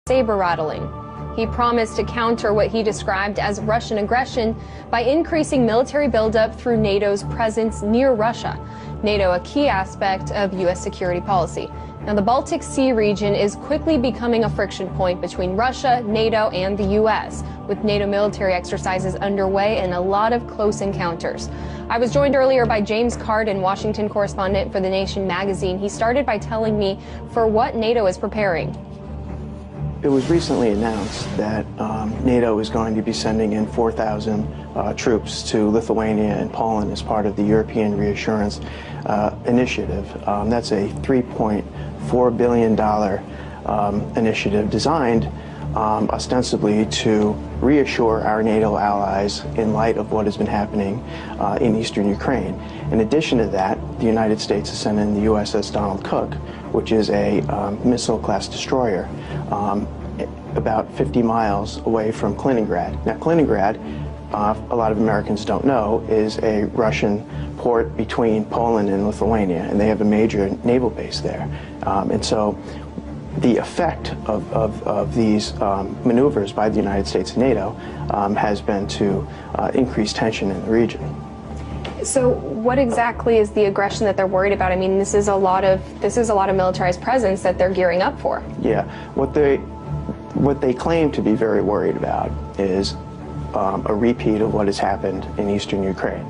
saber-rattling. He promised to counter what he described as Russian aggression by increasing military buildup through NATO's presence near Russia. NATO, a key aspect of U.S. security policy. Now, the Baltic Sea region is quickly becoming a friction point between Russia, NATO, and the U.S., with NATO military exercises underway and a lot of close encounters. I was joined earlier by James Carden, Washington correspondent for The Nation magazine. He started by telling me for what NATO is preparing. It was recently announced that NATO is going to be sending in 4,000 troops to Lithuania and Poland as part of the European Reassurance Initiative. That's a $3.4 billion initiative designed ostensibly to reassure our NATO allies in light of what has been happening in eastern Ukraine. In addition to that, the United States has sent in the USS Donald Cook, which is a missile-class destroyer about 50 miles away from Kaliningrad. Now, Kaliningrad, a lot of Americans don't know, is a Russian port between Poland and Lithuania, and they have a major naval base there. And so the effect of these maneuvers by the United States and NATO has been to increase tension in the region. So what exactly is the aggression that they're worried about? I mean, this is a lot of militarized presence that they're gearing up for. Yeah, what they claim to be very worried about is a repeat of what has happened in eastern Ukraine.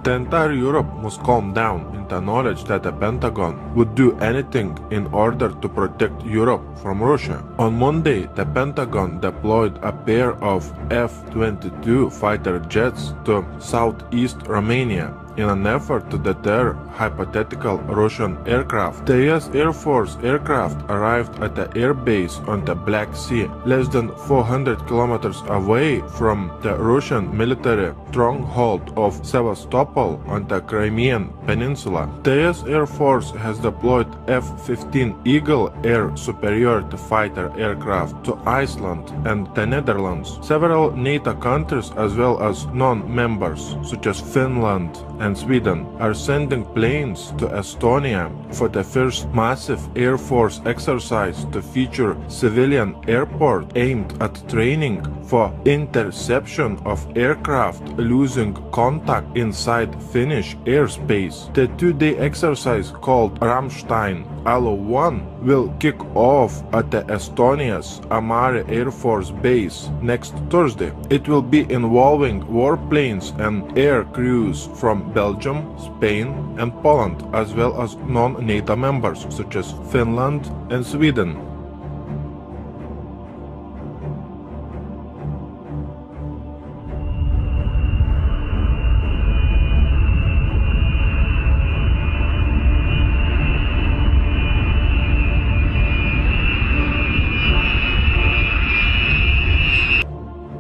The entire Europe must calm down in the knowledge that the Pentagon would do anything in order to protect Europe from Russia. On Monday, the Pentagon deployed a pair of F-22 fighter jets to southeast Romania in an effort to deter hypothetical Russian aircraft. The US Air Force aircraft arrived at the airbase on the Black Sea, less than 400 kilometers away from the Russian military stronghold of Sevastopol on the Crimean Peninsula. The US Air Force has deployed F-15 Eagle air superiority fighter aircraft to Iceland and the Netherlands. Several NATO countries as well as non-members, such as Finland and Sweden, are sending planes to Estonia for the first massive Air Force exercise to feature civilian airport aimed at training for interception of aircraft losing contact inside Finnish airspace. The two-day exercise called Ramstein Alo-1 will kick off at the Estonia's Amari Air Force Base next Thursday. It will be involving warplanes and air crews from Belgium, Spain, and Poland, as well as non-NATO members such as Finland and Sweden.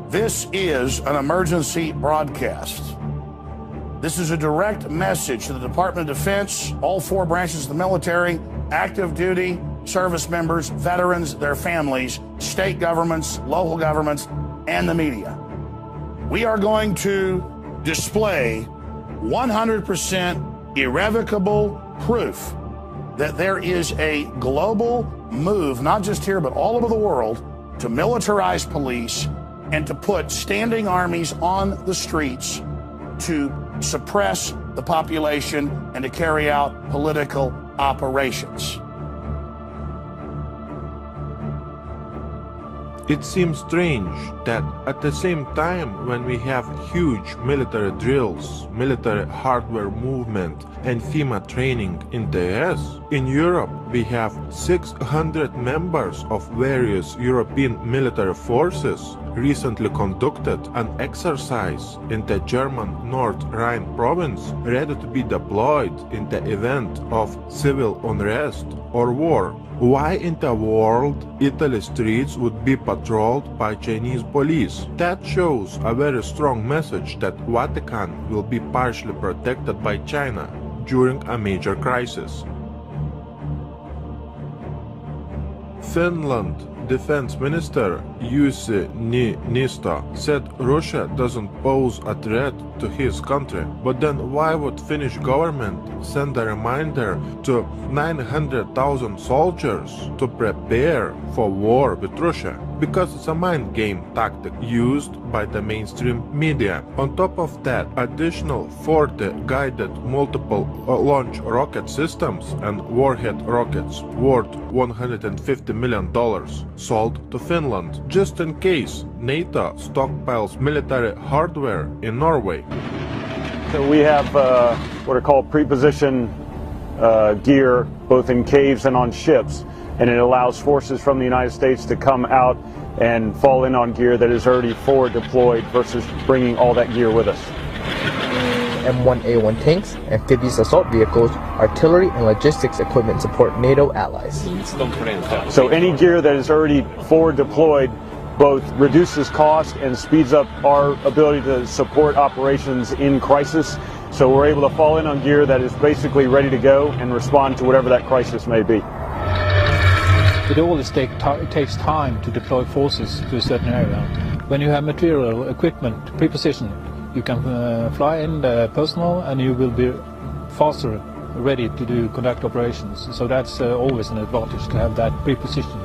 This is an emergency broadcast. This is a direct message to the Department of Defense, all four branches of the military, active duty, service members, veterans, their families, state governments, local governments, and the media. We are going to display 100% irrevocable proof that there is a global move, not just here, but all over the world, to militarize police and to put standing armies on the streets to suppress the population and to carry out political operations. It seems strange that at the same time when we have huge military drills, military hardware movement, and FEMA training in the US, in Europe we have 600 members of various European military forces recently conducted an exercise in the German North Rhine province ready to be deployed in the event of civil unrest or war. Why in the world Italy's streets would be patrolled by Chinese police? That shows a very strong message that Vatican will be partially protected by China during a major crisis. Finland Defense Minister Jussi Niinistö said Russia doesn't pose a threat to his country. But then why would Finnish government send a reminder to 900,000 soldiers to prepare for war with Russia? Because it's a mind game tactic used by the mainstream media. On top of that, additional 40 guided multiple launch rocket systems and warhead rockets worth $150 million sold to Finland, just in case NATO stockpiles military hardware in Norway. So we have what are called pre-position gear, both in caves and on ships, and it allows forces from the United States to come out and fall in on gear that is already forward deployed versus bringing all that gear with us. M1A1 tanks, amphibious assault vehicles, artillery, and logistics equipment support NATO allies. So any gear that is already forward deployed both reduces cost and speeds up our ability to support operations in crisis. So we're able to fall in on gear that is basically ready to go and respond to whatever that crisis may be. It always takes time to deploy forces to a certain area. When you have material, equipment, pre-positioned, you can fly in the personnel and you will be faster ready to conduct operations. So that's always an advantage to have that pre-position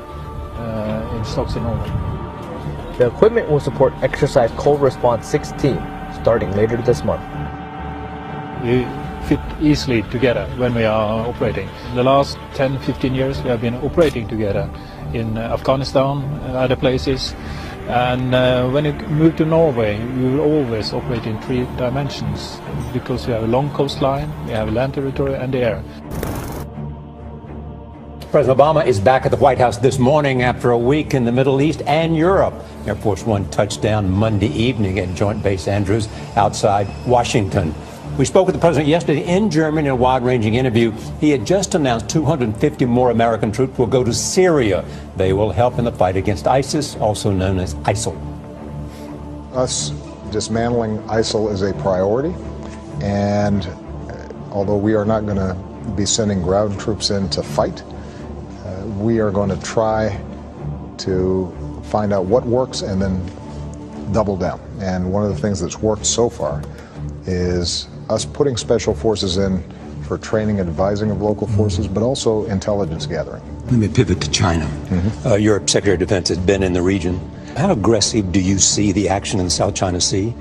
in stocks in Norway. The equipment will support Exercise Cold Response 16 starting later this month. We fit easily together when we are operating. The last 10-15 years we have been operating together in Afghanistan and other places. And when you move to Norway, you will always operate in 3 dimensions because we have a long coastline, we have land territory and the air. President Obama is back at the White House this morning after a week in the Middle East and Europe. Air Force One touched down Monday evening at Joint Base Andrews outside Washington. We spoke with the president yesterday in Germany in a wide-ranging interview. He had just announced 250 more American troops will go to Syria. They will help in the fight against ISIS, also known as ISIL. Us dismantling ISIL is a priority, and although we are not going to be sending ground troops in to fight, we are going to try to find out what works and then double down. And one of the things that's worked so far is us putting special forces in for training and advising of local forces, but also intelligence gathering. Let me pivot to China. Your Secretary of Defense has been in the region. How aggressive do you see the action in the South China Sea?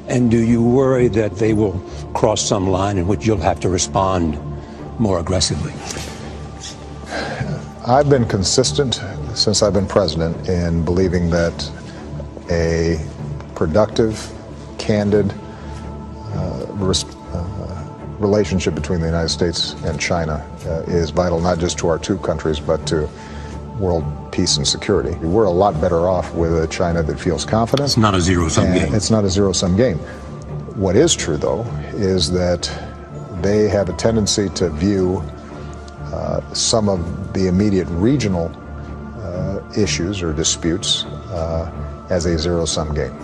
And do you worry that they will cross some line in which you'll have to respond more aggressively? I've been consistent since I've been president in believing that a productive, candid relationship between the United States and China is vital, not just to our two countries, but to world peace and security. We're a lot better off with a China that feels confident. It's not a zero-sum game. It's not a zero-sum game. What is true, though, is that they have a tendency to view some of the immediate regional issues or disputes as a zero-sum game.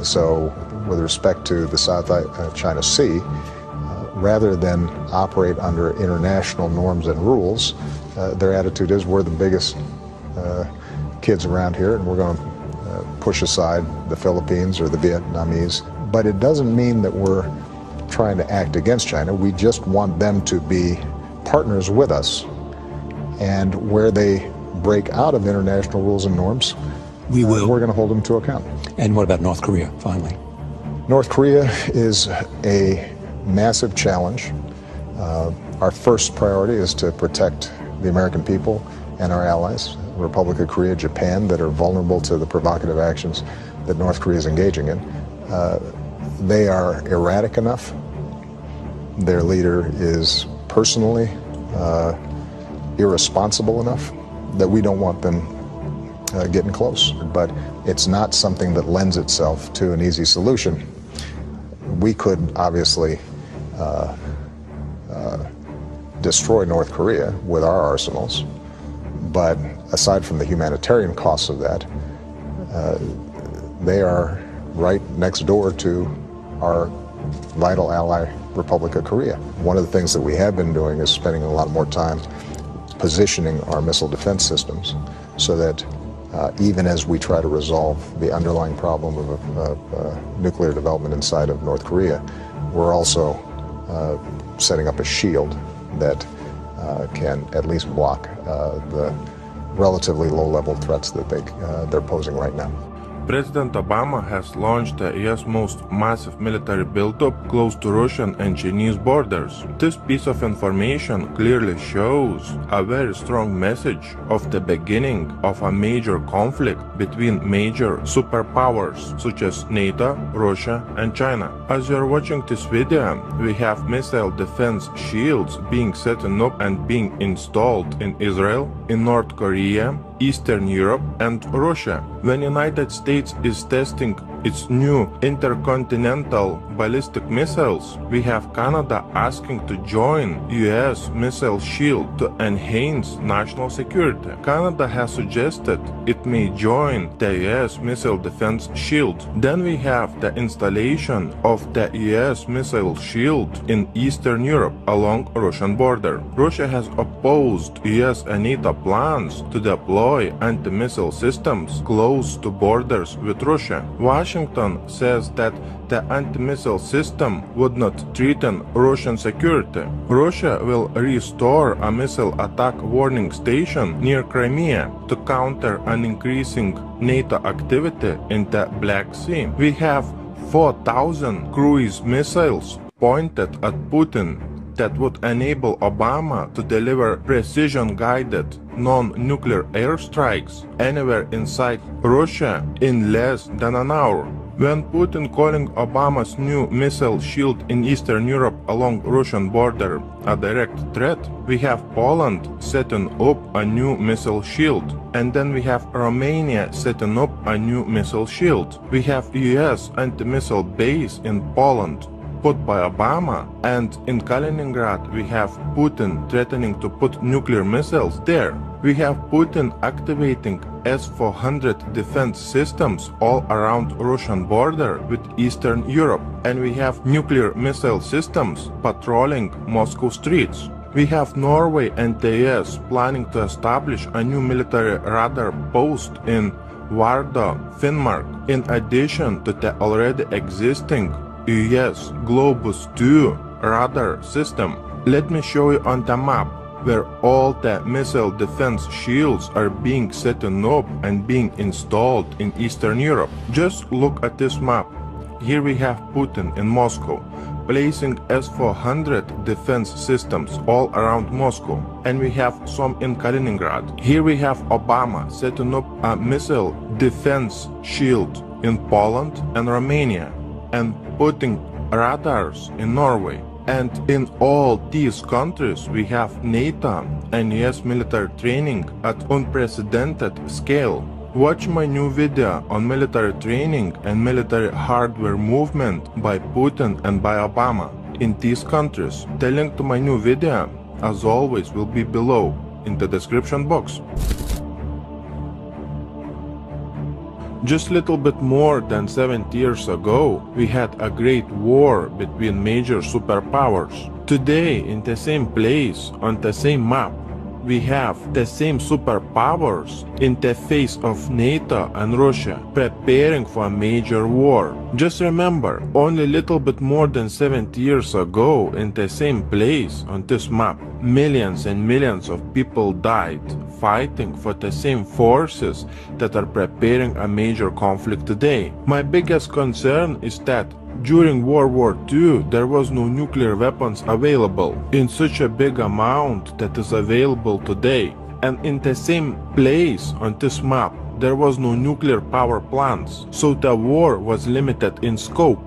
So with respect to the South China Sea, rather than operate under international norms and rules, their attitude is we're the biggest kids around here and we're going to push aside the Philippines or the Vietnamese. But it doesn't mean that we're trying to act against China. We just want them to be partners with us. And where they break out of international rules and norms, we're going to hold them to account. And what about North Korea, finally? North Korea is a massive challenge. Our first priority is to protect the American people and our allies, Republic of Korea, Japan, that are vulnerable to the provocative actions that North Korea is engaging in. They are erratic enough. Their leader is personally irresponsible enough that we don't want them getting close. But it's not something that lends itself to an easy solution. We could obviously destroy North Korea with our arsenals, but aside from the humanitarian costs of that, they are right next door to our vital ally, Republic of Korea. One of the things that we have been doing is spending a lot more time positioning our missile defense systems so that even as we try to resolve the underlying problem of nuclear development inside of North Korea, we're also setting up a shield that can at least block the relatively low-level threats that they're posing right now. President Obama has launched the U.S. most massive military buildup close to Russian and Chinese borders. This piece of information clearly shows a very strong message of the beginning of a major conflict between major superpowers such as NATO, Russia, and China. As you are watching this video, we have missile defense shields being set up and being installed in Israel, in North Korea, Eastern Europe, and Russia. When United States is testing its new intercontinental ballistic missiles, we have Canada asking to join US missile shield to enhance national security. Canada has suggested it may join the US missile defense shield. Then we have the installation of the US missile shield in Eastern Europe along Russian border. Russia has opposed US and NATO plans to deploy anti-missile systems close to borders with Russia. Washington says that the anti-missile system would not threaten Russian security. Russia will restore a missile attack warning station near Crimea to counter an increasing NATO activity in the Black Sea. We have 4,000 cruise missiles pointed at Putin that would enable Obama to deliver precision-guided non-nuclear airstrikes anywhere inside Russia in less than an hour. When Putin calling Obama's new missile shield in Eastern Europe along Russian border a direct threat, we have Poland setting up a new missile shield. And then we have Romania setting up a new missile shield. We have US anti-missile base in Poland put by Obama, and in Kaliningrad we have Putin threatening to put nuclear missiles there. We have Putin activating S-400 defense systems all around Russian border with Eastern Europe, and we have nuclear missile systems patrolling Moscow streets. We have Norway and the US planning to establish a new military radar post in Vardø, Finnmark, in addition to the already existing US Globus 2 radar system. Let me show you on the map where all the missile defense shields are being set up and being installed in Eastern Europe. Just look at this map. Here we have Putin in Moscow placing S-400 defense systems all around Moscow, and we have some in Kaliningrad. Here we have Obama setting up a missile defense shield in Poland and Romania, and putting radars in Norway. And in all these countries we have NATO and US military training at unprecedented scale. Watch my new video on military training and military hardware movement by Putin and by Obama in these countries. The link to my new video, as always, will be below in the description box. Just a little bit more than 70 years ago, we had a great war between major superpowers. Today, in the same place, on the same map, we have the same superpowers in the face of NATO and Russia preparing for a major war. Just remember, only a little bit more than 70 years ago, in the same place on this map, millions and millions of people died fighting for the same forces that are preparing a major conflict today. My biggest concern is that during World War II, there was no nuclear weapons available in such a big amount that is available today. And in the same place on this map, there was no nuclear power plants, so the war was limited in scope.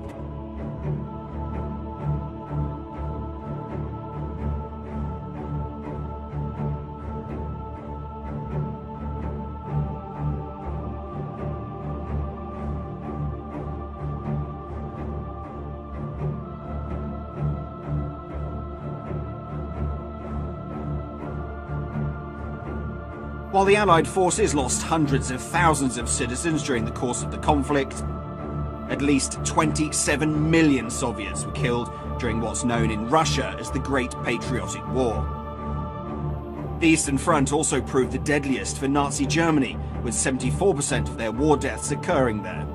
While the Allied forces lost hundreds of thousands of citizens during the course of the conflict, at least 27 million Soviets were killed during what's known in Russia as the Great Patriotic War. The Eastern Front also proved the deadliest for Nazi Germany, with 74% of their war deaths occurring there.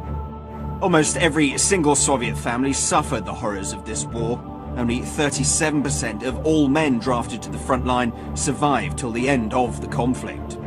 Almost every single Soviet family suffered the horrors of this war. Only 37% of all men drafted to the front line survived till the end of the conflict.